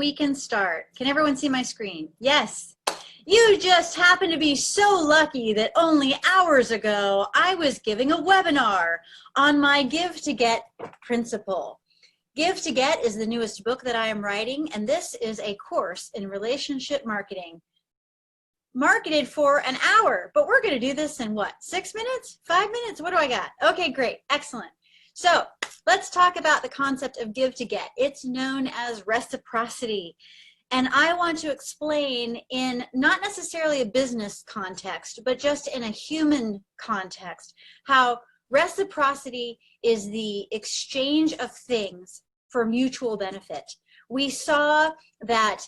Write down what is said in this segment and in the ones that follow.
we can start. Can everyone see my screen? Yes. You just happen to be so lucky that only hours ago I was giving a webinar on my Give to Get principle. Give to Get is the newest book that I am writing, and this is a course in relationship marketing. Marketed for an hour, but we're going to do this in what, 6 minutes, 5 minutes? What do I got? Okay, great, excellent. So let's talk about the concept of give to get. It's known as reciprocity. And I want to explain in not necessarily a business context, but just in a human context, how reciprocity is the exchange of things for mutual benefit. We saw that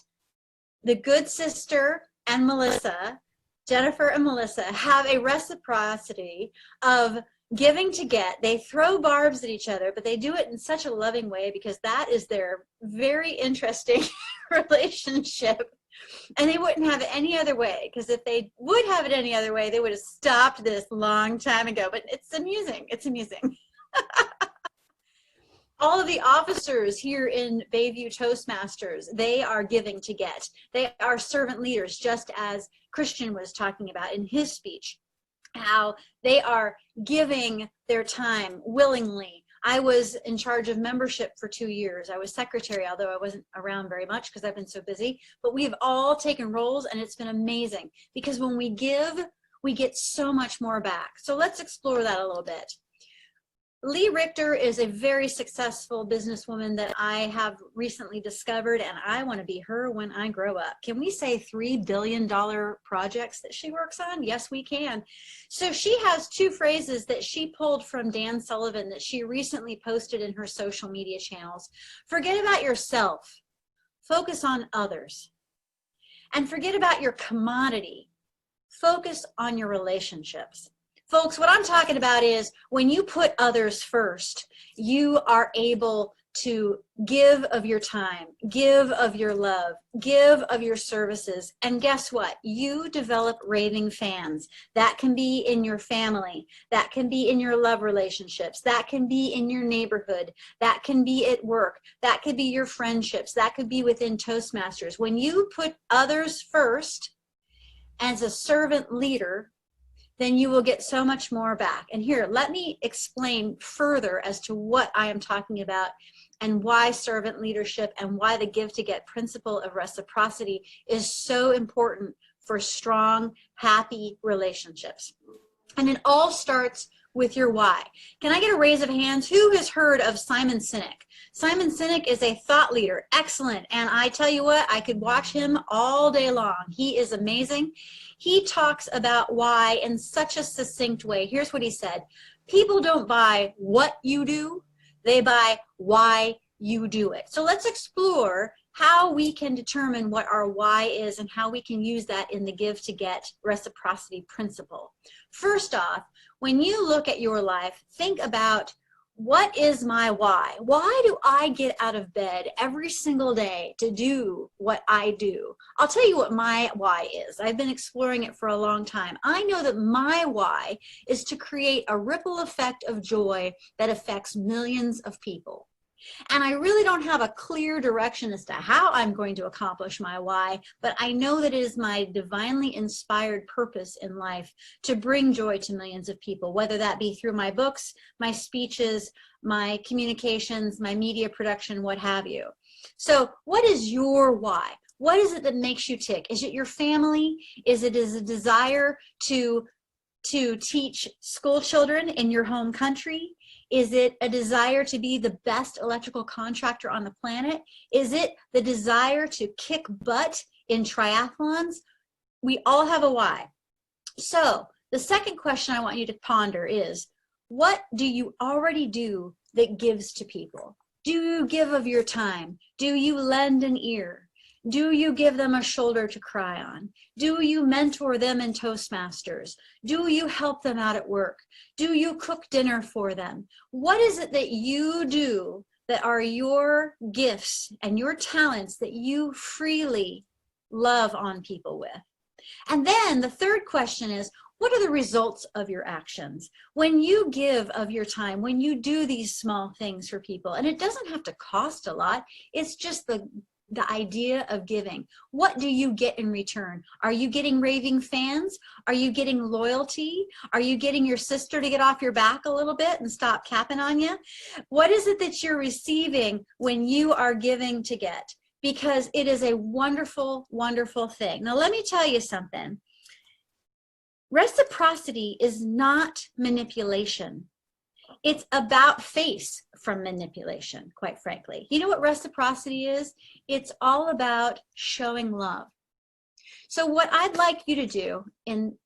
the good sister and Melissa, Jennifer and Melissa, have a reciprocity of giving to get. They throw barbs at each other, but they do it in such a loving way because that is their very interesting relationship. And they wouldn't have it any other way, because if they would have it any other way, they would have stopped this long time ago. But it's amusing. It's amusing. All of the officers here in Bayview Toastmasters, they are giving to get. They are servant leaders, just as Christian was talking about in his speech, how they are giving their time willingly. I was in charge of membership for 2 years. I was secretary, although I wasn't around very much because I've been so busy. But we've all taken roles, and it's been amazing because when we give, we get so much more back. So let's explore that a little bit. Lee Richter is a very successful businesswoman that I have recently discovered, and I want to be her when I grow up. Can we say $3 billion projects that she works on? Yes, we can. So she has 2 phrases that she pulled from Dan Sullivan that she recently posted in her social media channels. Forget about yourself. Focus on others. And forget about your commodity. Focus on your relationships. Folks, what I'm talking about is when you put others first, you are able to give of your time, give of your love, give of your services. And guess what? You develop raving fans. That can be in your family. That can be in your love relationships. That can be in your neighborhood. That can be at work. That could be your friendships. That could be within Toastmasters. When you put others first as a servant leader, then you will get so much more back. And here, let me explain further as to what I am talking about and why servant leadership and why the give to get principle of reciprocity is so important for strong, happy relationships. And it all starts with your why. Can I get a raise of hands? Who has heard of Simon Sinek? Simon Sinek is a thought leader, excellent. And I tell you what, I could watch him all day long. He is amazing. He talks about why in such a succinct way. Here's what he said. People don't buy what you do, they buy why you do it. So let's explore how we can determine what our why is and how we can use that in the give to get reciprocity principle. First off, when you look at your life, think about, what is my why? Why do I get out of bed every single day to do what I do? I'll tell you what my why is. I've been exploring it for a long time. I know that my why is to create a ripple effect of joy that affects millions of people. And I really don't have a clear direction as to how I'm going to accomplish my why, but I know that it is my divinely inspired purpose in life to bring joy to millions of people, whether that be through my books, my speeches, my communications, my media production, what have you. So what is your why? What is it that makes you tick? Is it your family? Is it a desire to teach school children in your home country? Is it a desire to be the best electrical contractor on the planet? Is it the desire to kick butt in triathlons? We all have a why. So the second question I want you to ponder is, what do you already do that gives to people? Do you give of your time? Do you lend an ear? Do you give them a shoulder to cry on? Do you mentor them in Toastmasters? Do you help them out at work? Do you cook dinner for them? What is it that you do that are your gifts and your talents that you freely love on people with? And then the third question is, what are the results of your actions? When you give of your time, when you do these small things for people, and it doesn't have to cost a lot, it's just the the idea of giving. What do you get in return? Are you getting raving fans? Are you getting loyalty? Are you getting your sister to get off your back a little bit and stop capping on you? What is it that you're receiving when you are giving to get? Because it is a wonderful, wonderful thing. Now, let me tell you something. Reciprocity is not manipulation. It's about face from manipulation, quite frankly. You know what reciprocity is? It's all about showing love. So what I'd like you to do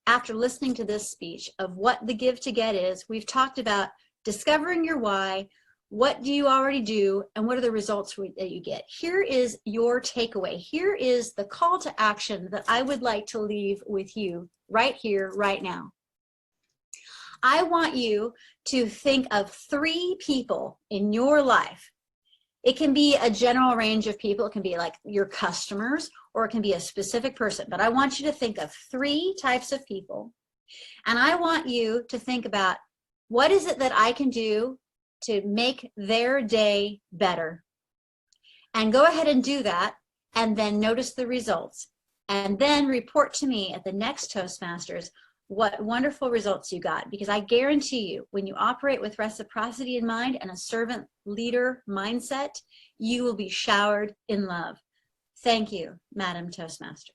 after listening to this speech of what the give to get is, we've talked about discovering your why, what do you already do, and what are the results that you get. Here is your takeaway. Here is the call to action that I would like to leave with you right here, right now. I want you to think of 3 people in your life. It can be a general range of people. It can be like your customers, or it can be a specific person. But I want you to think of 3 types of people. And I want you to think about, what is it that I can do to make their day better? And go ahead and do that, and then notice the results. And then report to me at the next Toastmasters what wonderful results you got, because I guarantee you, when you operate with reciprocity in mind and a servant leader mindset, you will be showered in love. Thank you, Madam Toastmaster.